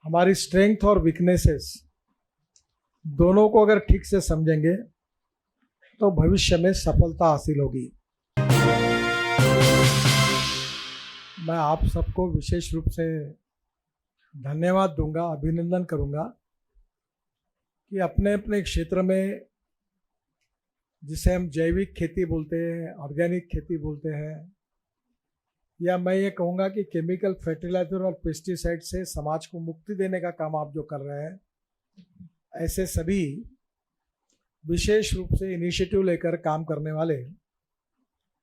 हमारी स्ट्रेंथ और वीकनेसेस दोनों को अगर ठीक से समझेंगे तो भविष्य में सफलता हासिल होगी। मैं आप सबको विशेष रूप से धन्यवाद दूंगा, अभिनंदन करूंगा कि अपने अपने क्षेत्र में, जिसे हम जैविक खेती बोलते हैं, ऑर्गेनिक खेती बोलते हैं, या मैं ये कहूँगा कि केमिकल फर्टिलाइजर और पेस्टिसाइड से समाज को मुक्ति देने का काम आप जो कर रहे हैं, ऐसे सभी विशेष रूप से इनिशिएटिव लेकर काम करने वाले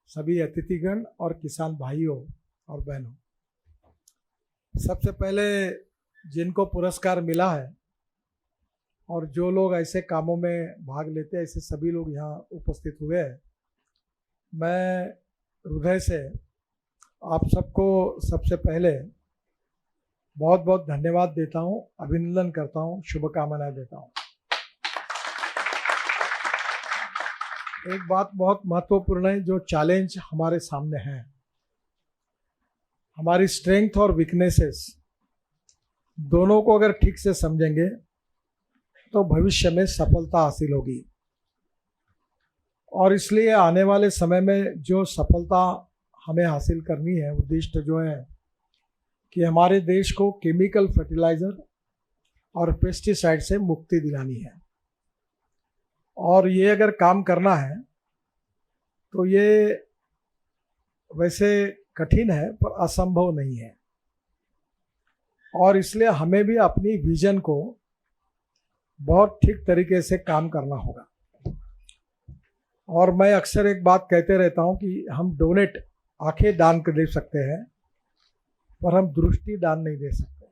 सभी अतिथिगण और किसान भाइयों और बहनों, सबसे पहले जिनको पुरस्कार मिला है और जो लोग ऐसे कामों में भाग लेते हैं, ऐसे सभी लोग यहाँ उपस्थित हुए हैं, मैं हृदय से आप सबको सबसे पहले बहुत बहुत धन्यवाद देता हूँ, अभिनंदन करता हूँ, शुभकामनाएं देता हूँ। एक बात बहुत महत्वपूर्ण है, जो चैलेंज हमारे सामने है, हमारी स्ट्रेंथ और वीकनेसेस दोनों को अगर ठीक से समझेंगे तो भविष्य में सफलता हासिल होगी। और इसलिए आने वाले समय में जो सफलता हमें हासिल करनी है, उद्दिष्ट जो है कि हमारे देश को केमिकल फर्टिलाइजर और पेस्टिसाइड से मुक्ति दिलानी है। और ये अगर काम करना है तो ये वैसे कठिन है पर असंभव नहीं है। और इसलिए हमें भी अपनी विजन को बहुत ठीक तरीके से काम करना होगा। और मैं अक्सर एक बात कहते रहता हूँ कि हम डोनेट, आंखें दान कर दे सकते हैं, पर हम दृष्टि दान नहीं दे सकते।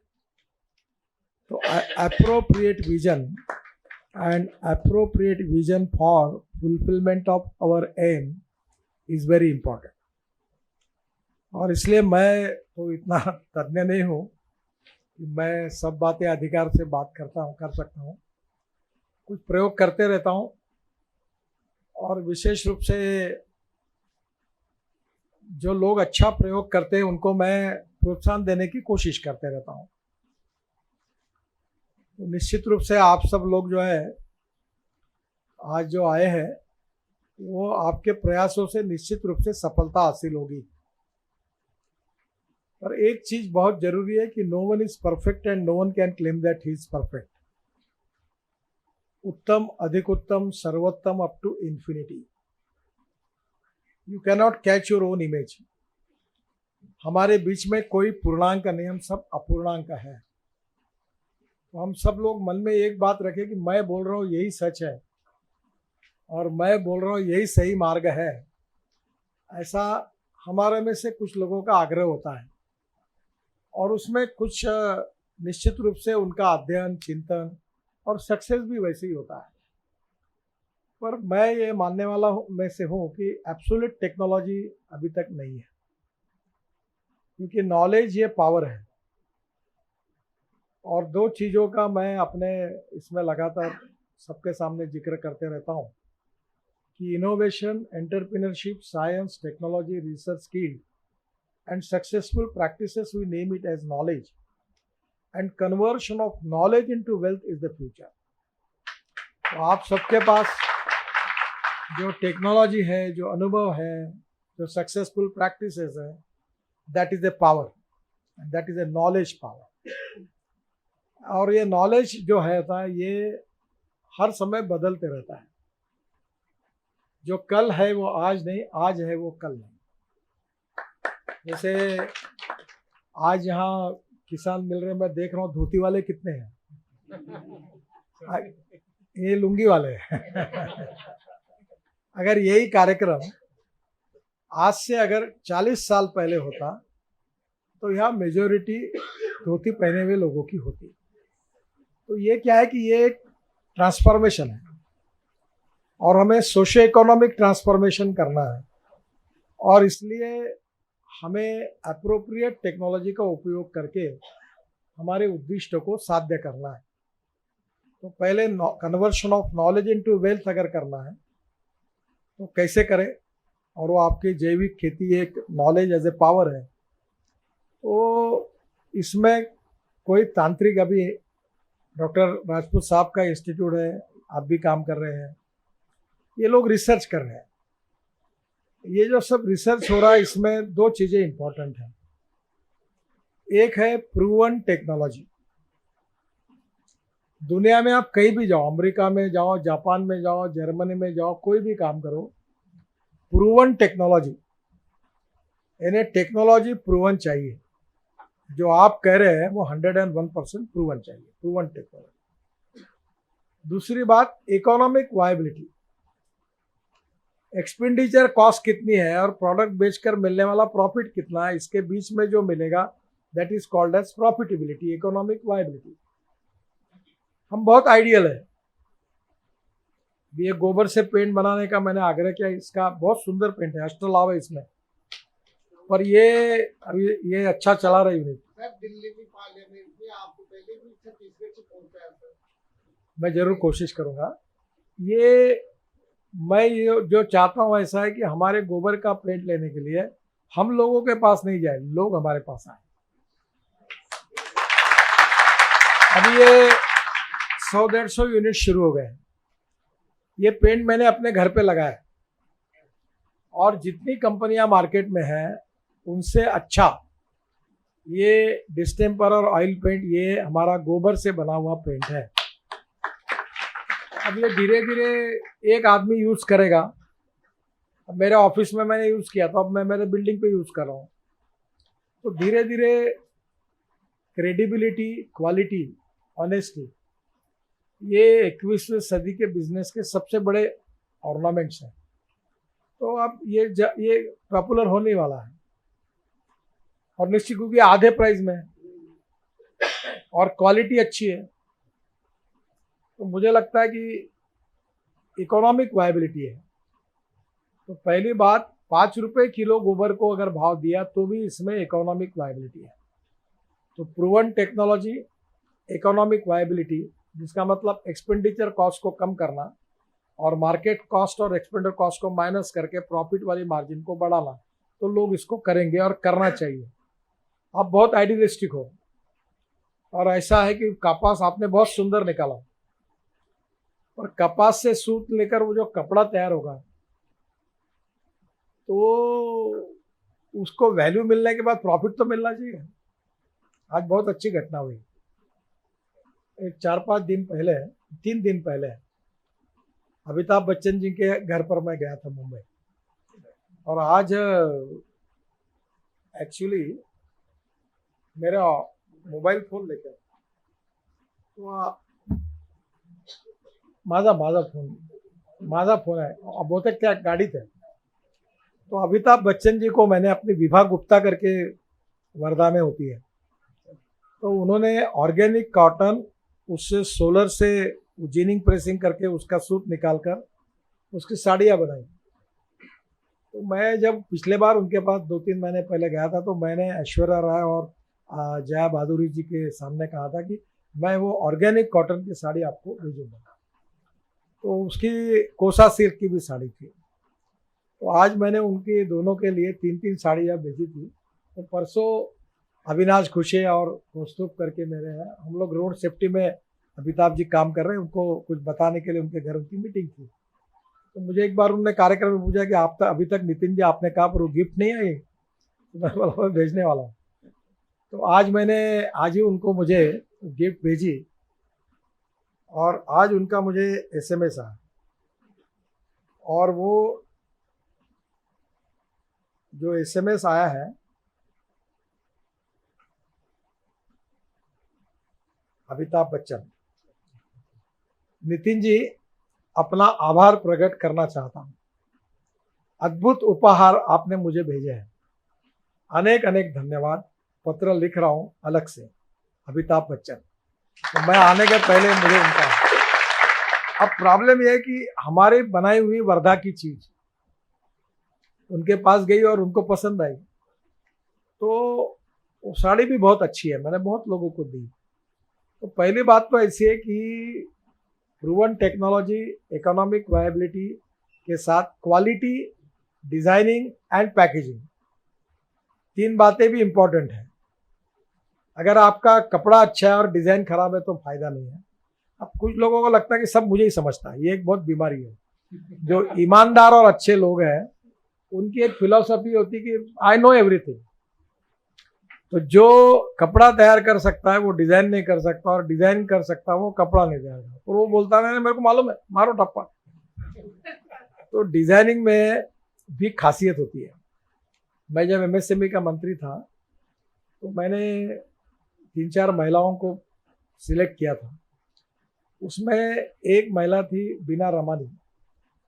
तो appropriate vision for fulfillment of our aim is very important। और इसलिए मैं तो इतना तज्ञ नहीं हूँ कि मैं सब बातें अधिकार से बात कर सकता हूँ। कुछ प्रयोग करते रहता हूँ और विशेष रूप से जो लोग अच्छा प्रयोग करते हैं उनको मैं प्रोत्साहन देने की कोशिश करते रहता हूँ। तो निश्चित रूप से आप सब लोग जो है आज जो आए हैं, वो आपके प्रयासों से निश्चित रूप से सफलता हासिल होगी। पर एक चीज बहुत जरूरी है कि no one is perfect and no one can claim that he is perfect. उत्तम, अधिक उत्तम, सर्वोत्तम up to infinity. You cannot catch your own image. हमारे बीच में कोई पूर्णांक नहीं, हम सब अपूर्णांक है। तो हम सब लोग मन में एक बात रखें कि मैं बोल रहा हूँ यही सच है और मैं बोल रहा हूँ यही सही मार्ग है। ऐसा हमारे में से कुछ लोगों का आग्रह होता है और उसमें कुछ निश्चित रूप से उनका अध्ययन, चिंतन और सक्सेस भी वैसे ही होता है। पर मैं ये मानने वाला में से हूँ कि एब्सोल्यूट टेक्नोलॉजी अभी तक नहीं है, क्योंकि नॉलेज ये पावर है। और दो चीज़ों का मैं अपने इसमें लगातार सबके सामने जिक्र करते रहता हूँ कि innovation, entrepreneurship, science, technology, research, skill and successful practices, we name it as knowledge, and conversion of knowledge into wealth is the future। तो आप सबके पास जो टेक्नोलॉजी है, जो अनुभव है, जो सक्सेसफुल प्रैक्टिसेस है, that is a power, that is a knowledge power. और ये नॉलेज जो है ये हर समय बदलते रहता है। जो कल है वो आज नहीं, आज है वो कल नहीं। जैसे आज यहाँ किसान मिल रहे हैं, मैं देख रहा हूँ धोती वाले कितने हैं, ये लुंगी वाले हैं। अगर यही कार्यक्रम आज से अगर 40 साल पहले होता तो यहाँ मेजोरिटी धोती पहने हुए लोगों की होती। तो ये क्या है कि ये एक ट्रांसफॉर्मेशन है और हमें सोशो इकोनॉमिक ट्रांसफॉर्मेशन करना है। और इसलिए हमें एप्रोप्रिएट टेक्नोलॉजी का उपयोग करके हमारे उद्दिष्टों को साध्य करना है। तो पहले conversion of knowledge into wealth अगर करना है तो कैसे करें, और वो आपकी जैविक खेती एक नॉलेज एज ए पावर है। तो इसमें कोई तांत्रिक, अभी डॉक्टर राजपूत साहब का इंस्टीट्यूट है, आप भी काम कर रहे हैं, ये लोग रिसर्च कर रहे हैं। ये जो सब रिसर्च हो रहा है इसमें दो चीज़ें इंपॉर्टेंट हैं। एक है प्रूवन टेक्नोलॉजी। दुनिया में आप कहीं भी जाओ, अमेरिका में जाओ, जापान में जाओ, जर्मनी में जाओ, कोई भी काम करो, प्रूवन टेक्नोलॉजी, यानी टेक्नोलॉजी प्रूवन चाहिए। जो आप कह रहे हैं वो 101% प्रूवन चाहिए, प्रूवन टेक्नोलॉजी। दूसरी बात, इकोनॉमिक वायबिलिटी, एक्सपेंडिचर कॉस्ट कितनी है और प्रोडक्ट बेचकर मिलने वाला प्रॉफिट कितना है, इसके बीच में जो मिलेगा that is called as profitability, economic viability. हम बहुत आइडियल है। ये गोबर से पेंट बनाने का मैंने आग्रह किया, इसका बहुत सुंदर पेंट है, एस्ट्रोलाव है इसमें, पर ये अभी ये अच्छा चला रही नहीं। दिल्ली की पार्लियामेंट में आपको पहले भी छत्तीसगढ़ से पहुंचा है। मैं जरूर कोशिश करूंगा। ये मैं ये जो चाहता हूँ ऐसा है कि हमारे गोबर का पेंट लेने के लिए हम लोगों के पास नहीं जाए, लोग हमारे पास आए। अभी ये 100-150 यूनिट शुरू हो गए। ये पेंट मैंने अपने घर पे लगाया और जितनी कंपनियां मार्केट में हैं उनसे अच्छा ये डिस्टेम्पर और ऑयल पेंट, ये हमारा गोबर से बना हुआ पेंट है। अब ये धीरे धीरे एक आदमी यूज़ करेगा। अब मेरे ऑफिस में मैंने यूज़ किया, तो अब मैं मेरे बिल्डिंग पे यूज़ कर रहा हूँ। तो धीरे धीरे क्रेडिबिलिटी, क्वालिटी, ऑनेस्टी, ये 21वीं सदी के बिजनेस के सबसे बड़े ऑर्नामेंट्स हैं। तो अब ये पॉपुलर होने वाला है और निश्चित क्योंकि आधे प्राइस में है और क्वालिटी अच्छी है, तो मुझे लगता है कि इकोनॉमिक वायबिलिटी है। तो पहली बात, 5 रुपये किलो गोबर को अगर भाव दिया तो भी इसमें इकोनॉमिक वायबिलिटी है। तो प्रूवन टेक्नोलॉजी, इकोनॉमिक वायबिलिटी, जिसका मतलब एक्सपेंडिचर कॉस्ट को कम करना और मार्केट कॉस्ट और एक्सपेंडिचर कॉस्ट को माइनस करके प्रॉफिट वाली मार्जिन को बढ़ाना, तो लोग इसको करेंगे और करना चाहिए। आप बहुत आइडियलिस्टिक हो और ऐसा है कि कपास आपने बहुत सुंदर निकाला, और कपास से सूत लेकर वो जो कपड़ा तैयार होगा तो उसको वैल्यू मिलने के बाद प्रॉफिट तो मिलना चाहिए। आज बहुत अच्छी घटना हुई। एक 4-5 दिन पहले, 3 दिन पहले अमिताभ बच्चन जी के घर पर मैं गया था मुंबई, और आज एक्चुअली मेरा मोबाइल फोन लेकर तो माझा फोन है, बहुतेक त्या गाडीत है। तो अमिताभ बच्चन जी को मैंने अपनी विभा गुप्ता करके वर्धा में होती है, तो उन्होंने ऑर्गेनिक कॉटन, उससे सोलर से जीनिंग प्रेसिंग करके उसका सूत निकालकर उसकी साड़ियाँ बनाई। तो मैं जब पिछले बार उनके पास 2-3 महीने पहले गया था, तो मैंने ऐश्वर्या राय और जया बहादुरी जी के सामने कहा था कि मैं वो ऑर्गेनिक कॉटन की साड़ी आपको भेजूंगा। तो उसकी कोसा सिल्क की भी साड़ी थी। तो आज मैंने उनके दोनों के लिए 3-3 साड़ियाँ भेजी थी। तो परसों अविनाश खुशे और कौस्तुभ करके मेरे हैं, हम लोग रोड सेफ्टी में अमिताभ जी काम कर रहे हैं, उनको कुछ बताने के लिए उनके घर उनकी मीटिंग थी। तो मुझे एक बार उन्होंने कार्यक्रम में पूछा कि आप तक अभी तक नितिन जी आपने कहा पर वो गिफ्ट नहीं आई, तो मैं बोला भेजने वाला हूँ। तो आज ही उनको मुझे गिफ्ट भेजी, और आज उनका मुझे SMS आया, और वो जो SMS आया है, अमिताभ बच्चन, नितिन जी अपना आभार प्रकट करना चाहता हूँ, अद्भुत उपहार आपने मुझे भेजे हैं, अनेक अनेक धन्यवाद। पत्र लिख रहा हूँ अलग से, अमिताभ बच्चन। तो मैं आने के पहले मुझे उनका, अब प्रॉब्लम यह है कि हमारी बनाई हुई वर्धा की चीज उनके पास गई और उनको पसंद आई, तो वो साड़ी भी बहुत अच्छी है, मैंने बहुत लोगों को दी। तो पहली बात तो ऐसी है कि प्रूवन टेक्नोलॉजी, इकोनॉमिक वायबिलिटी के साथ क्वालिटी, डिजाइनिंग एंड पैकेजिंग, 3 बातें भी इम्पोर्टेंट है। अगर आपका कपड़ा अच्छा है और डिज़ाइन खराब है तो फायदा नहीं है। अब कुछ लोगों को लगता है कि सब मुझे ही समझता है, ये एक बहुत बीमारी है। जो ईमानदार और अच्छे लोग हैं उनकी एक फिलॉसफी होती है कि आई नो एवरीथिंग। तो जो कपड़ा तैयार कर सकता है वो डिजाइन नहीं कर सकता, और डिजाइन कर सकता है वो कपड़ा नहीं तैयार कर सकता। और वो बोलता है मेरे को मालूम है, मारो टप्पा। तो डिजाइनिंग में भी खासियत होती है। मैं जब एमएसएमई का मंत्री था तो मैंने 3-4 महिलाओं को सिलेक्ट किया था। उसमें एक महिला थी बीना रमानी,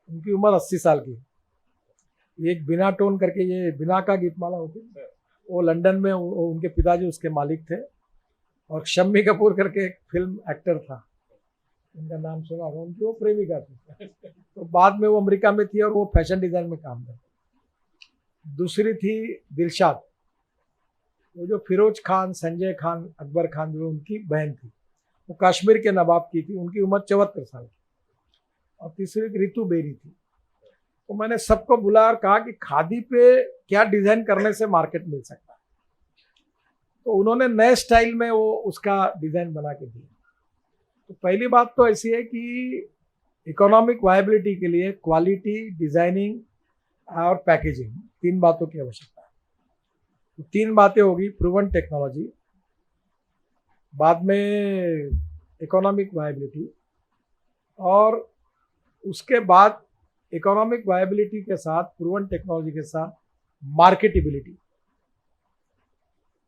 उनकी उम्र 80 साल की। एक बिना टोन करके, ये बिना का गीतमाला होती है, वो लंदन में उनके पिताजी उसके मालिक थे। और शम्मी कपूर करके एक फिल्म एक्टर था, उनका नाम सुना होगा, उनकी वो प्रेमिका थी। तो बाद में वो अमेरिका में थी और वो फैशन डिजाइन में काम करती। दूसरी थी दिलशाद, वो जो फिरोज खान, संजय खान, अकबर खान जो उनकी बहन थी, वो कश्मीर के नवाब की थी, उनकी उम्र 74 साल की। और तीसरी रितु बेरी थी। तो मैंने सबको बुलाया और कहा कि खादी पे क्या डिजाइन करने से मार्केट मिल सकता है। तो उन्होंने नए स्टाइल में वो उसका डिजाइन बना के दिया। तो पहली बात तो ऐसी है कि इकोनॉमिक वायबिलिटी के लिए क्वालिटी, डिजाइनिंग और पैकेजिंग, 3 बातों की आवश्यकता है। तो 3 बातें होगी, प्रूवन टेक्नोलॉजी, बाद में इकोनॉमिक वायबिलिटी, और उसके बाद इकोनॉमिक वायबिलिटी के साथ, प्रूवन टेक्नोलॉजी के साथ मार्केटेबिलिटी।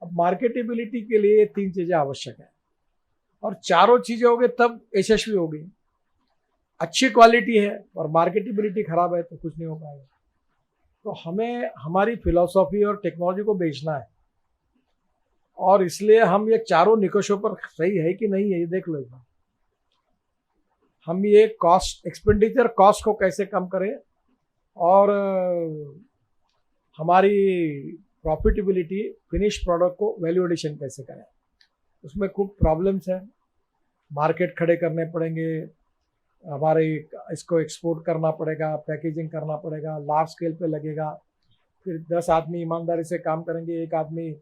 अब मार्केटेबिलिटी के लिए ये 3 चीजें आवश्यक है, और चारों चीजें होंगे तब यशस्वी होगी। अच्छी क्वालिटी है और मार्केटेबिलिटी खराब है तो कुछ नहीं हो पाएगा। तो हमें हमारी फिलॉसफी और टेक्नोलॉजी को बेचना है, और इसलिए हम ये चारों निकषों पर सही है कि नहीं है ये देख लो एक बार। हम ये कॉस्ट, एक्सपेंडिचर कॉस्ट को कैसे कम करें, और हमारी प्रॉफिटेबिलिटी, फिनिश प्रोडक्ट को वैल्यू एडिशन कैसे करें, उसमें खूब प्रॉब्लम्स हैं। मार्केट खड़े करने पड़ेंगे हमारे, इसको एक्सपोर्ट करना पड़ेगा, पैकेजिंग करना पड़ेगा, लार्ज स्केल पे लगेगा। फिर 10 आदमी ईमानदारी से काम करेंगे, एक आदमी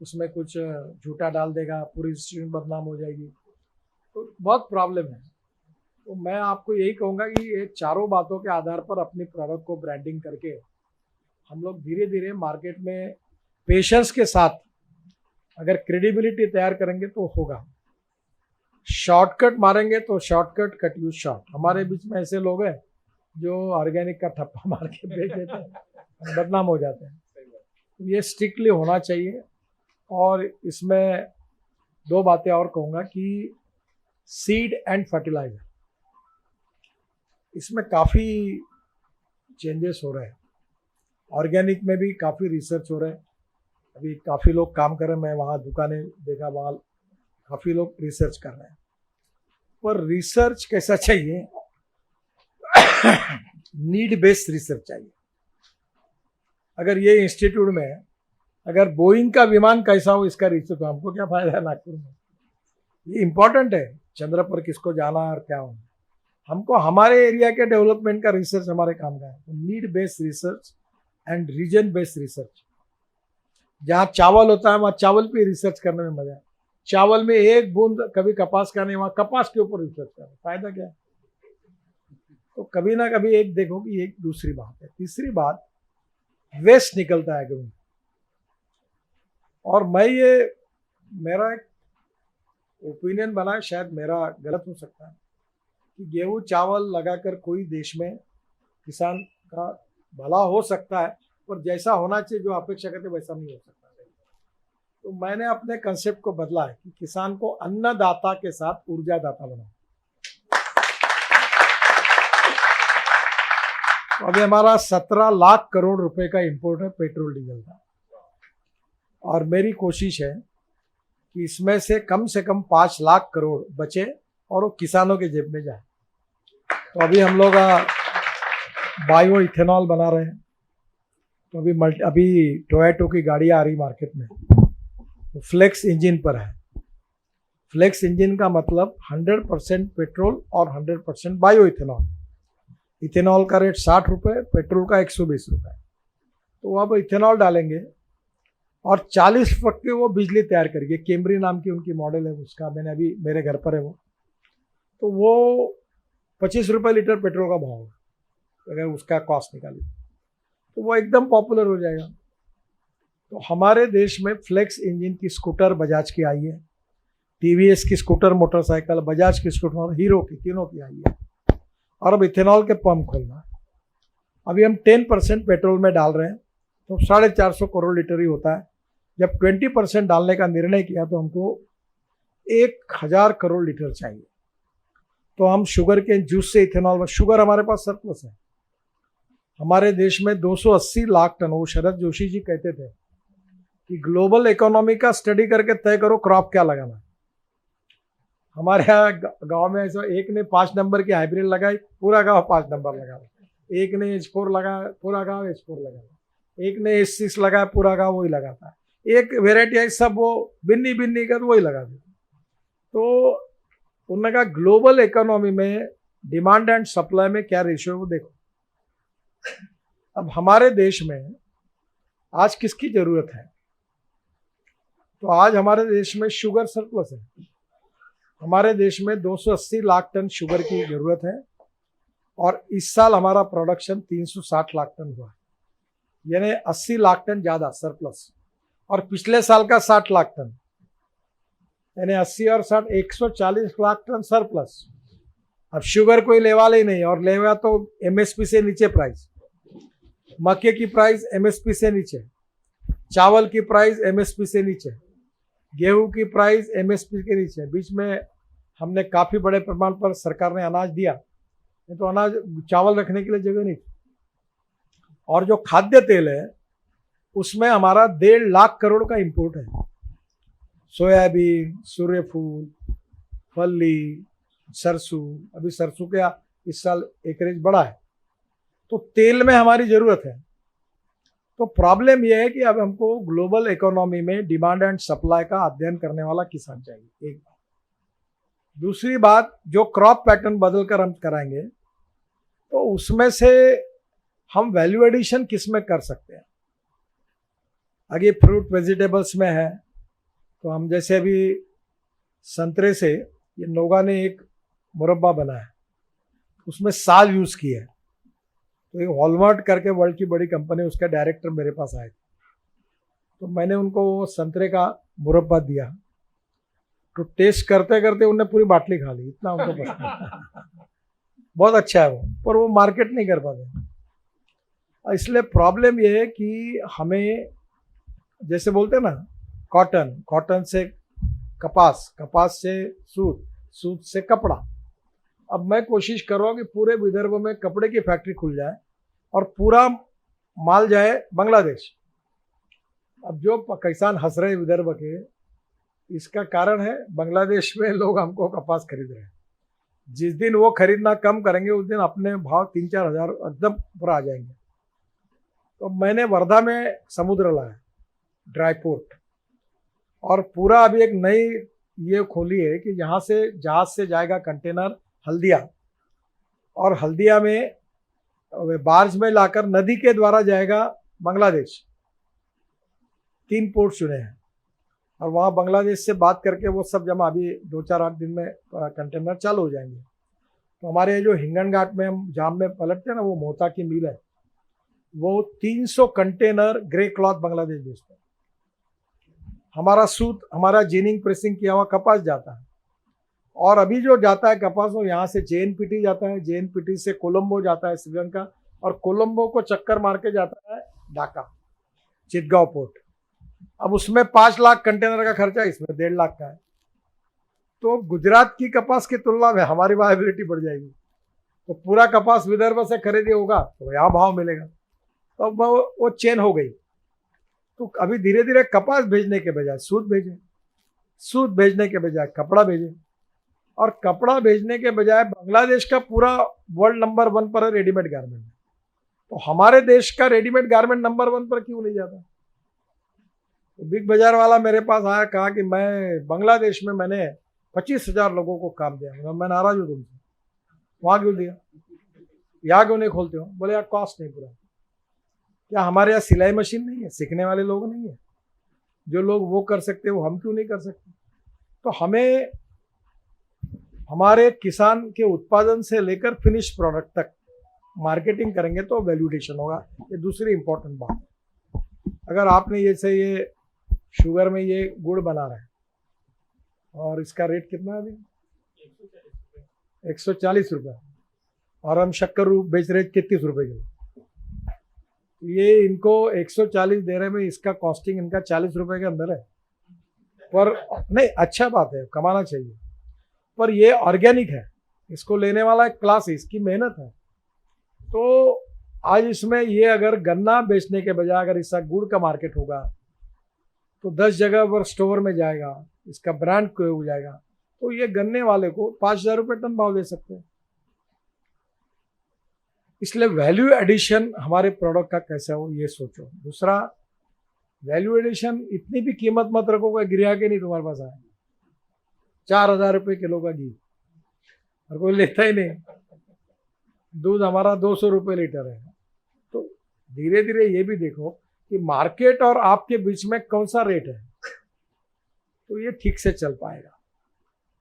उसमें कुछ झूठा डाल देगा, पूरी इंस्टीट्यूट बदनाम हो जाएगी। तो बहुत प्रॉब्लम है। तो मैं आपको यही कहूँगा कि ये चारों बातों के आधार पर अपनी प्रोडक्ट को ब्रांडिंग करके हम लोग धीरे धीरे मार्केट में पेशेंस के साथ अगर क्रेडिबिलिटी तैयार करेंगे तो होगा। शॉर्टकट मारेंगे तो शॉर्टकट कट यूज शॉर्ट। हमारे बीच में ऐसे लोग हैं जो ऑर्गेनिक का ठप्पा मार के बेच देते हैं, बदनाम हो जाते हैं। तो ये स्ट्रिक्टली होना चाहिए। और इसमें 2 बातें और कहूँगा कि सीड एंड फर्टिलाइजर, इसमें काफ़ी चेंजेस हो रहे हैं। ऑर्गेनिक में भी काफ़ी रिसर्च हो रहा है, अभी काफ़ी लोग काम कर रहे हैं। मैं वहाँ दुकानें देखा, वहाँ काफ़ी लोग रिसर्च कर रहे हैं। पर रिसर्च कैसा चाहिए? नीड बेस्ड रिसर्च चाहिए। अगर ये इंस्टीट्यूट में अगर बोइंग का विमान कैसा हो इसका रिसर्च, तो हमको क्या फायदा है नागपुर में? ये इम्पोर्टेंट है, चंद्र पर किसको जाना और क्या होना। हमको हमारे एरिया के डेवलपमेंट का रिसर्च हमारे काम का है। Need based research and reason based research. जहाँ चावल होता है वहाँ चावल पे रिसर्च करने में मजा है। चावल में एक बूंद कभी कपास का नहीं, वहाँ कपास के ऊपर रिसर्च करना फायदा क्या है? तो कभी ना कभी एक देखो कि एक दूसरी बात है। तीसरी बात, वेस्ट निकलता है गेहूं। और मैं ये, मेरा एक ओपिनियन बना है, शायद मेरा गलत हो सकता है, कि गेहूं चावल लगाकर कोई देश में किसान का भला हो सकता है, पर जैसा होना चाहिए जो अपेक्षा करते वैसा नहीं हो सकता। तो मैंने अपने कंसेप्ट को बदला है कि किसान को अन्नदाता के साथ ऊर्जादाता बनाओ। तो अभी हमारा 17 लाख करोड़ रुपए का इंपोर्ट है पेट्रोल डीजल का, और मेरी कोशिश है कि इसमें से कम 5 लाख करोड़ बचे और वो किसानों के जेब में जाए। तो अभी हम लोग बायो इथेनॉल बना रहे हैं। तो अभी टोयोटो की गाड़ी आ रही मार्केट में, तो फ्लेक्स इंजन पर है। फ्लेक्स इंजन का मतलब 100% पेट्रोल और 100% बायो इथेनॉल। इथेनॉल का रेट 60 रुपये, पेट्रोल का 120 रुपये। तो अब इथेनॉल डालेंगे और 40 ट्रक की वो बिजली तैयार करेगी। कैमरी नाम की उनकी मॉडल है, उसका मैंने अभी मेरे घर पर है वो। तो वो 25 रुपये लीटर पेट्रोल का भाव है, अगर उसका कॉस्ट निकाली तो वो एकदम पॉपुलर हो जाएगा। तो हमारे देश में फ्लेक्स इंजन की स्कूटर बजाज की आई है, टीवीएस की स्कूटर मोटरसाइकिल, बजाज की स्कूटर, हीरो की, तीनों की आई है। और अब इथेनॉल के पंप खोलना है। अभी हम 10% पेट्रोल में डाल रहे हैं, तो 450 करोड़ लीटर ही होता है। जब 20% डालने का निर्णय किया तो हमको 1000 करोड़ लीटर चाहिए। तो हम शुगर के जूस से इथेनॉल में, शुगर हमारे पास सरप्लस है। हमारे देश में 280 लाख टन, वो शरद जोशी जी कहते थे कि ग्लोबल इकोनॉमी का स्टडी करके तय करो क्रॉप क्या लगाना है। हमारे यहाँ गांव में ऐसा, एक ने 5 नंबर की हाइब्रिड लगाई, पूरा गांव 5 नंबर लगा। एक ने H4 लगाया, पूरा गांव H4 लगा। एक ने H6 लगाया, पूरा गांव वही लगाता है। एक वेराइटी है, सब वो बिन्नी बिन्नी कर वही लगा देते। तो उन्होंने कहा ग्लोबल इकोनॉमी में डिमांड एंड सप्लाई में क्या रेशियो है वो देखो। अब हमारे देश में आज किसकी जरूरत है? तो आज हमारे देश में शुगर सरप्लस है। हमारे देश में 280 लाख टन शुगर की जरूरत है और इस साल हमारा प्रोडक्शन 360 लाख टन हुआ, यानी 80 लाख टन ज्यादा सरप्लस। और पिछले साल का 60 लाख टन, यानी 80 और 60 140 लाख टन सरप्लस। अब शुगर कोई लेवाले ही नहीं, और लेवा तो एमएसपी से नीचे प्राइस। मक्के की प्राइस एमएसपी से नीचे, चावल की प्राइस एमएसपी से नीचे, गेहूं की प्राइस एमएसपी के नीचे। बीच में हमने काफी बड़े प्रमाण पर सरकार ने अनाज दिया, नहीं तो अनाज चावल रखने के लिए जगह नहीं थी। और जो खाद्य तेल है उसमें हमारा 1.5 लाख करोड़ का इंपोर्ट है। सोयाबीन, सूर्यफूल, फली, सरसों, अभी सरसों का इस साल एकरेज बढ़ा है। तो तेल में हमारी जरूरत है। तो प्रॉब्लम यह है कि अब हमको ग्लोबल इकोनॉमी में डिमांड एंड सप्लाई का अध्ययन करने वाला किसान चाहिए, एक बात। दूसरी बात, जो क्रॉप पैटर्न बदलकर हम कराएंगे तो उसमें से हम वैल्यू एडिशन किस में कर सकते हैं। आगे फ्रूट वेजिटेबल्स में है, तो हम जैसे अभी संतरे से ये नोगा ने एक मुरब्बा बनाया, उसमें साल यूज किया है। तो एक वॉलमार्ट करके वर्ल्ड की बड़ी कंपनी, उसका डायरेक्टर मेरे पास आए थे, तो मैंने उनको वो संतरे का मुरब्बा दिया। तो टेस्ट करते करते उन्होंने पूरी बाटली खा ली, इतना उनको पसंद है। बहुत अच्छा है वो, पर वो मार्केट नहीं कर पाते। इसलिए प्रॉब्लम ये है कि हमें, जैसे बोलते हैं ना, कॉटन से कपास, कपास से सूत, सूत से कपड़ा। अब मैं कोशिश कर रहा हूँ कि पूरे विदर्भ में कपड़े की फैक्ट्री खुल जाए और पूरा माल जाए बांग्लादेश। अब जो किसान हंस रहे विदर्भ के, इसका कारण है बांग्लादेश में लोग हमको कपास खरीद रहे हैं। जिस दिन वो खरीदना कम करेंगे उस दिन अपने भाव 3-4 हजार एकदम पूरा आ जाएंगे। तो मैंने वर्धा में समुद्र लाया, ड्राई पोर्ट, और पूरा अभी एक नई ये खोली है कि यहाँ से जहाज से जाएगा कंटेनर हल्दिया, और हल्दिया में बार्ज में लाकर नदी के द्वारा जाएगा बांग्लादेश। 3 पोर्ट चुने हैं, और वहाँ बांग्लादेश से बात करके वो सब जमा, अभी 2-4-8 दिन में कंटेनर चालू हो जाएंगे। तो हमारे जो हिंगन घाट में हम जाम में पलटते हैं ना, वो मोहता की मिल है, वो 300 कंटेनर ग्रे क्लॉथ बांग्लादेश भेजते हैं। हमारा सूत, हमारा जीनिंग प्रेसिंग किया हुआ कपास जाता है, और अभी जो जाता है कपास वो यहाँ से JNPT जाता है, JNPT से कोलंबो जाता है श्रीलंका, और कोलंबो को चक्कर मार के जाता है ढाका, चिटगांव पोर्ट। अब उसमें 5 लाख कंटेनर का खर्चा, इसमें 1.5 लाख का है। तो गुजरात की कपास की तुलना में हमारी वायबिलिटी बढ़ जाएगी। तो पूरा कपास विदर्भ से खरीदे होगा तो यहाँ भाव मिलेगा। तो अब वो चेन हो गई। तो अभी धीरे धीरे कपास भेजने के बजाय सूत भेजें, सूत भेजने के बजाय कपड़ा भेजें, और कपड़ा भेजने के बजाय बांग्लादेश का पूरा वर्ल्ड नंबर 1 पर है रेडीमेड गारमेंट। तो हमारे देश का रेडीमेड गारमेंट नंबर 1 पर क्यों नहीं जाता? तो बिग बाजार वाला मेरे पास आया, कहा कि मैं बांग्लादेश में मैंने 25,000 लोगों को काम दिया। मैं नाराज हूँ तुमसे, वहां क्यों दिया, यहाँ क्यों नहीं खोलते हो? बोले यार कॉस्ट नहीं पूरा। क्या हमारे यहाँ सिलाई मशीन नहीं है, सीखने वाले लोग नहीं है? जो लोग वो कर सकते वो हम क्यों नहीं कर सकते? तो हमें हमारे किसान के उत्पादन से लेकर फिनिश प्रोडक्ट तक मार्केटिंग करेंगे तो वैल्यूडेशन होगा। ये दूसरी इंपॉर्टेंट बात है। अगर आपने ये शुगर में ये गुड़ बना रहे हैं और इसका रेट कितना है अभी? 140 रुपये, और हम शक्कर बेच रहे 33 रुपये किलो। ये इनको 140 दे रहे में इसका कॉस्टिंग इनका 40 रुपये के अंदर है। पर नहीं, अच्छा बात है, कमाना चाहिए, पर ये ऑर्गेनिक है, इसको लेने वाला एक क्लास है, इसकी मेहनत है। तो आज इसमें ये अगर गन्ना बेचने के बजाय अगर इसका गुड़ का मार्केट होगा तो 10 जगह पर स्टोर में जाएगा, इसका ब्रांड हो जाएगा, तो ये गन्ने वाले को 5,000 रुपये टन भाव दे सकते हैं। इसलिए वैल्यू एडिशन हमारे प्रोडक्ट का कैसा हो ये सोचो। दूसरा, वैल्यू एडिशन इतनी भी कीमत मत रखो कि गिरा के नहीं तुम्हारे पास आए। 4,000 रुपये किलो का घी और कोई लेता ही नहीं। दूध हमारा 200 रुपये लीटर है। तो धीरे धीरे ये भी देखो कि मार्केट और आपके बीच में कौन सा रेट है, तो ये ठीक से चल पाएगा।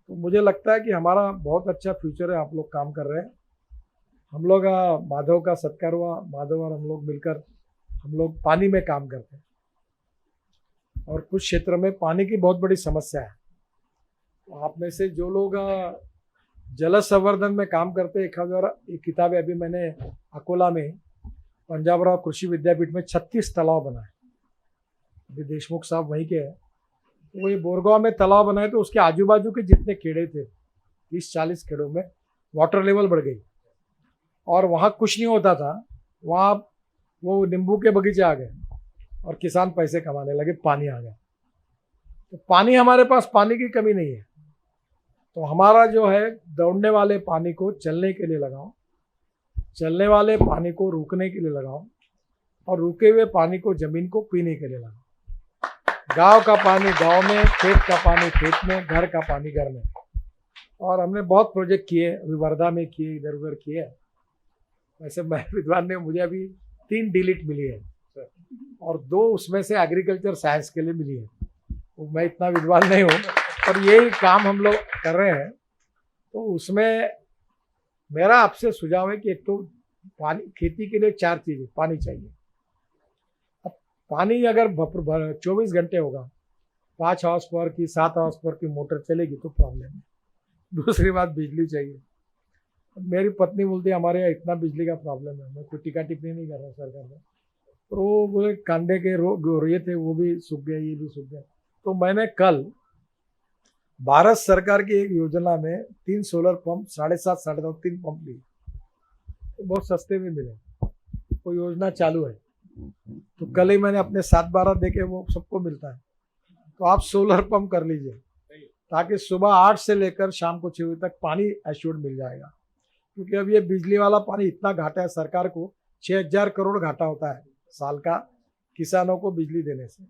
तो मुझे लगता है कि हमारा बहुत अच्छा फ्यूचर है। आप लोग काम कर रहे हैं, हम लोग माधव का सत्कार हुआ, माधव और हम लोग मिलकर हम लोग पानी में काम करते हैं और कुछ क्षेत्र में पानी की बहुत बड़ी समस्या है। तो आप में से जो लोग जल संवर्धन में काम करते हैं, एक किताब है, अभी मैंने अकोला में पंजाबराव कृषि विद्यापीठ में 36 तालाब बनाए। अभी देशमुख साहब वहीं के हैं, तो वही बोरगांव में तालाब बनाए, तो उसके आजू बाजू के जितने खेड़े थे 30-40 खेड़ों में वाटर लेवल बढ़ गई और वहाँ कुछ नहीं होता था, वहाँ वो नींबू के बगीचे आ गए और किसान पैसे कमाने लगे, पानी आ गया। तो पानी, हमारे पास पानी की कमी नहीं है, तो हमारा जो है दौड़ने वाले पानी को चलने के लिए लगाओ, चलने वाले पानी को रुकने के लिए लगाओ, और रुके हुए पानी को जमीन को पीने के लिए लगाओ। गांव का पानी गांव में, खेत का पानी खेत में, घर का पानी घर में। और हमने बहुत प्रोजेक्ट किए, अभी वर्धा में किए, इधर उधर किए। वैसे मैं विद्वान ने, मुझे अभी 3 डिलीट मिली है और 2 उसमें से एग्रीकल्चर साइंस के लिए मिली है। तो मैं इतना विद्वान नहीं हूँ, पर यही काम हम लोग कर रहे हैं। तो उसमें मेरा आपसे सुझाव है कि एक तो पानी, खेती के लिए 4 चीज़ें पानी चाहिए। अब पानी अगर 24 घंटे होगा, 5 हाउस पावर की 7 हाउस पावर की मोटर चलेगी तो प्रॉब्लम है। दूसरी बात, बिजली चाहिए। मेरी पत्नी बोलती है हमारे यहाँ इतना बिजली का प्रॉब्लम है। मैं कोई टिका टिप्पणी नहीं कर रहा सरकार में, तो वो बोले कांदे के रोए थे वो भी सूख गए, ये भी सूख गए। तो मैंने कल भारत सरकार की एक योजना में 3 सोलर पंप 7.5 3 पंप लिए, तो बहुत सस्ते में मिले। वो योजना चालू है, तो कल ही मैंने अपने 7-12 देके, वो सबको मिलता है। तो आप सोलर पंप कर लीजिए, ताकि सुबह 8 से लेकर शाम को 6 बजे तक पानी एश्योर्ड मिल जाएगा। क्योंकि अब ये बिजली वाला पानी इतना घाटा है, सरकार को 6,000 करोड़ घाटा होता है साल का किसानों को बिजली देने से।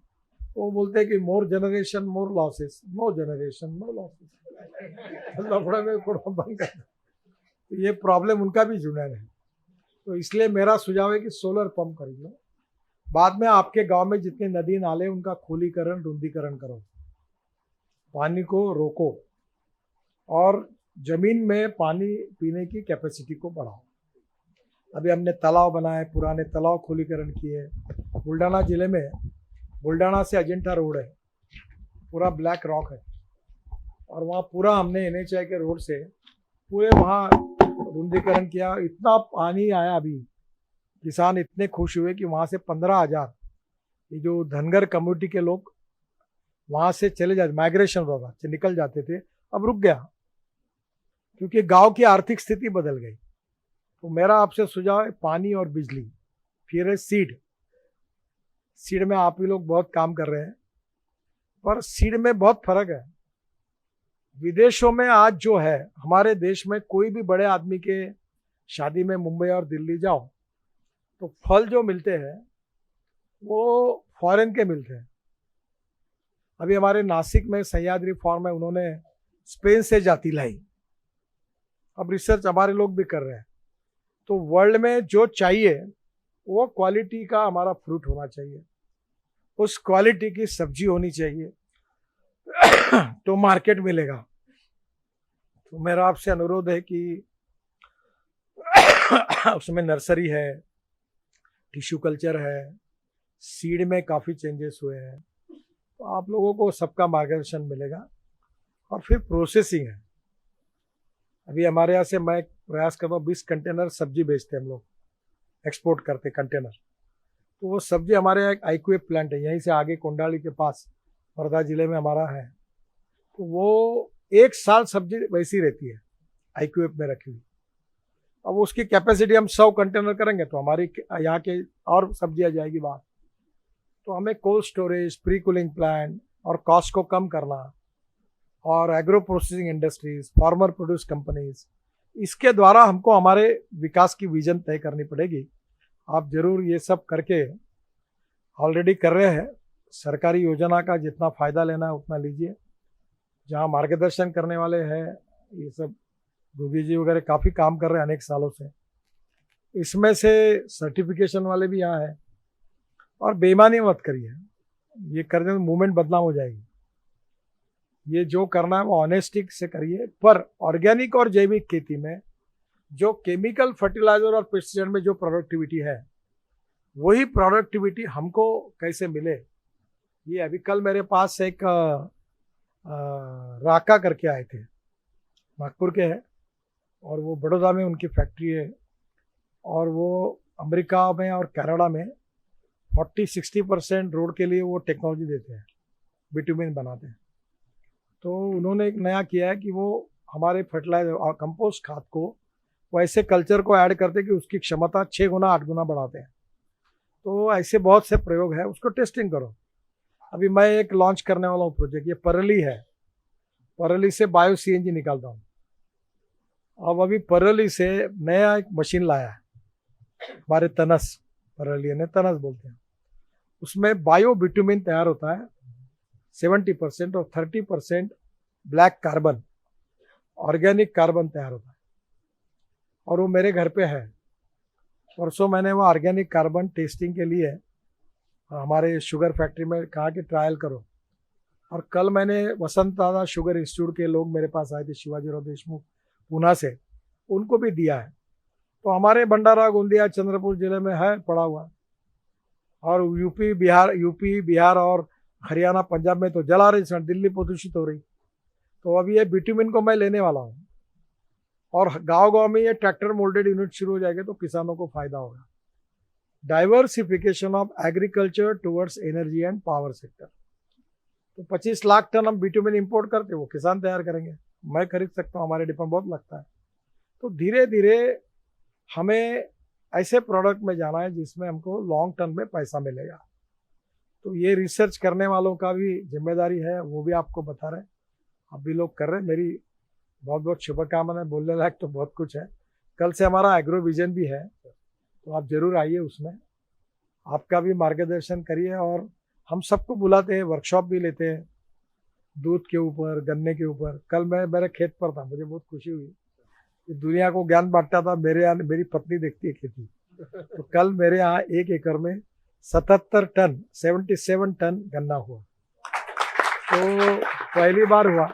वो बोलते हैं कि more generation more losses, no generation no losses, लफड़े में बंद कर। तो ये प्रॉब्लम उनका भी जुनैन है। तो इसलिए मेरा सुझाव है कि सोलर पंप खरीद लो। बाद में आपके गांव में जितने नदी नाले, उनका खोलीकरण, रुंदीकरण करो, पानी को रोको और जमीन में पानी पीने की कैपेसिटी को बढ़ाओ। अभी हमने तालाब बनाए, पुराने तालाब खोलीकरण किए। बुल्ढाना जिले में, बुल्ढाना से अजंता रोड है, पूरा ब्लैक रॉक है, और वहाँ पूरा हमने NHI के रोड से पूरे वहाँ रुंदीकरण किया। इतना पानी आया, अभी किसान इतने खुश हुए कि वहाँ से 15,000 ये जो धनगर कम्युनिटी के लोग वहाँ से चले जाते, माइग्रेशन होता था, निकल जाते थे, अब रुक गया क्योंकि गांव की आर्थिक स्थिति बदल गई। तो मेरा आपसे सुझाव है पानी और बिजली। फिर है सीड में आप ही लोग बहुत काम कर रहे हैं, पर सीड में बहुत फर्क है। विदेशों में आज जो है, हमारे देश में कोई भी बड़े आदमी के शादी में मुंबई और दिल्ली जाओ तो फल जो मिलते हैं वो फॉरेन के मिलते हैं। अभी हमारे नासिक में सह्याद्री फार्म है, उन्होंने स्पेन से जाति लाई। अब रिसर्च हमारे लोग भी कर रहे हैं। तो वर्ल्ड में जो चाहिए वो क्वालिटी का हमारा फ्रूट होना चाहिए। उस क्वालिटी की सब्जी होनी चाहिए तो मार्केट मिलेगा। तो मेरा आपसे अनुरोध है कि उसमें नर्सरी है, टिश्यू कल्चर है, सीड में काफ़ी चेंजेस हुए हैं, तो आप लोगों को सबका मार्गदर्शन मिलेगा। और फिर प्रोसेसिंग है। अभी हमारे यहाँ से मैं प्रयास कर रहा हूँ 20 कंटेनर सब्जी बेचते हैं हम लोग, एक्सपोर्ट करते कंटेनर। तो वो सब्जी हमारे यहाँ एक आईक्यूएफ प्लांट है, यहीं से आगे कोंडाली के पास वर्धा जिले में हमारा है। तो वो 1 साल सब्जी वैसी रहती है आईक्यूएफ में रखी हुई। अब उसकी कैपेसिटी हम 100 कंटेनर करेंगे तो हमारी यहाँ के और सब्जी आ जाएगी बाहर। तो हमें cold storage, pre cooling plant और कॉस्ट को कम करना, और agro processing industries, farmer produce companies, इसके द्वारा हमको हमारे विकास की विजन तय करनी पड़ेगी। आप जरूर ये सब करके ऑलरेडी कर रहे हैं। सरकारी योजना का जितना फ़ायदा लेना है उतना लीजिए। जहाँ मार्गदर्शन करने वाले हैं ये सब गोगी जी वगैरह काफ़ी काम कर रहे हैं अनेक सालों से। इसमें से सर्टिफिकेशन वाले भी यहाँ हैं। और बेईमानी मत करिए, ये करने में मूवमेंट बदनाम हो जाएगी। ये जो करना है वो ऑनेस्टी से करिए। पर ऑर्गेनिक और जैविक खेती में जो केमिकल फर्टिलाइजर और पेस्टिसाइड में जो प्रोडक्टिविटी है, वही प्रोडक्टिविटी हमको कैसे मिले। ये अभी कल मेरे पास एक राका करके आए थे, नागपुर के हैं, और वो बड़ौदा में उनकी फैक्ट्री है, और वो अमेरिका में और कनाडा में 40-60% रोड के लिए वो टेक्नोलॉजी देते हैं, बिटुमिन बनाते हैं। तो उन्होंने एक नया किया है कि वो हमारे फर्टिलाइजर और कंपोस्ट खाद को वो ऐसे कल्चर को ऐड करते कि उसकी क्षमता 6 गुना 8 गुना बढ़ाते हैं। तो ऐसे बहुत से प्रयोग है, उसको टेस्टिंग करो। अभी मैं एक लॉन्च करने वाला हूँ प्रोजेक्ट, ये परली है, परली से बायो सीएनजी निकालता हूँ। अब अभी परली से नया एक मशीन लाया है हमारे तनस, परली ने तनस बोलते हैं, उसमें बायो बिटुमिन तैयार होता है 70% और 30% ब्लैक कार्बन, ऑर्गेनिक कार्बन तैयार होता है। और वो मेरे घर पे है। परसों मैंने वो ऑर्गेनिक कार्बन टेस्टिंग के लिए हमारे शुगर फैक्ट्री में कहा कि ट्रायल करो। और कल मैंने वसंत दादा शुगर इंस्टीट्यूट के लोग मेरे पास आए थे, शिवाजीराव देशमुख पूना से, उनको भी दिया है। तो हमारे भंडारा, गोंदिया, चंद्रपुर जिले में है पड़ा हुआ। और यूपी बिहार और हरियाणा, पंजाब में तो जला रही, दिल्ली प्रदूषित हो रही। तो अभी ये बिटुमिन को मैं लेने वाला हूँ, और गांव-गांव में ये ट्रैक्टर मोल्डेड यूनिट शुरू हो जाएंगे तो किसानों को फायदा होगा। Diversification of agriculture towards energy and power sector. तो 25 लाख टन हम बिटुमिन इंपोर्ट करते, वो किसान तैयार करेंगे, मैं खरीद सकता हूँ, हमारे डिपेंड बहुत लगता है। तो धीरे धीरे हमें ऐसे प्रोडक्ट में जाना है जिसमें हमको लॉन्ग टर्म में पैसा मिलेगा। तो ये रिसर्च करने वालों का भी जिम्मेदारी है, वो भी आपको बता रहे हैं, आप भी लोग कर रहे हैं। मेरी बहुत बहुत शुभकामनाएं, बोलने लायक तो बहुत कुछ है। कल से हमारा एग्रो विजन भी है, तो आप जरूर आइए, उसमें आपका भी मार्गदर्शन करिए। और हम सबको बुलाते हैं, वर्कशॉप भी लेते हैं दूध के ऊपर, गन्ने के ऊपर। कल मैं मेरे खेत पर था, मुझे बहुत खुशी हुई कि दुनिया को ज्ञान बांटता था। मेरे यहाँ मेरी पत्नी देखती है खेती, तो कल मेरे यहाँ 1 एकड़ में 77 टन गन्ना हुआ। तो पहली बार हुआ।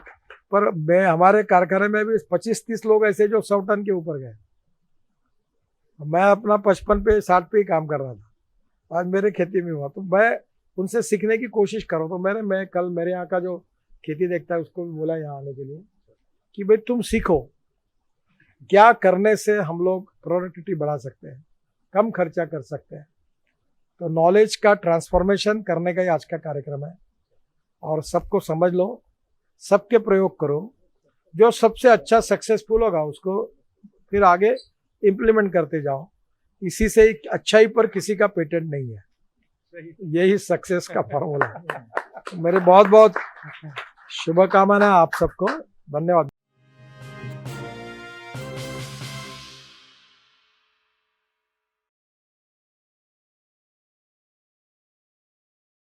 पर मैं, हमारे कारखाने में भी 25-30 लोग ऐसे जो 100 टन के ऊपर गए। मैं अपना 55 पे 60 पे ही काम कर रहा था, आज मेरे खेती में हुआ। तो मैं उनसे सीखने की कोशिश कर रहा हूँ। तो मैं कल मेरे यहाँ का जो खेती देखता है उसको भी बोला यहाँ आने के लिए कि भाई तुम सीखो, क्या करने से हम लोग प्रोडक्टिविटी बढ़ा सकते हैं, कम खर्चा कर सकते हैं। तो नॉलेज का ट्रांसफॉर्मेशन करने का ही आज का कार्यक्रम है। और सबको समझ लो, सबके प्रयोग करो, जो सबसे अच्छा सक्सेसफुल होगा उसको फिर आगे इम्प्लीमेंट करते जाओ। इसी से अच्छाई पर किसी का पेटेंट नहीं है, यही सक्सेस का फॉर्मूला है। मेरे बहुत बहुत शुभकामनाएं आप सबको, धन्यवाद।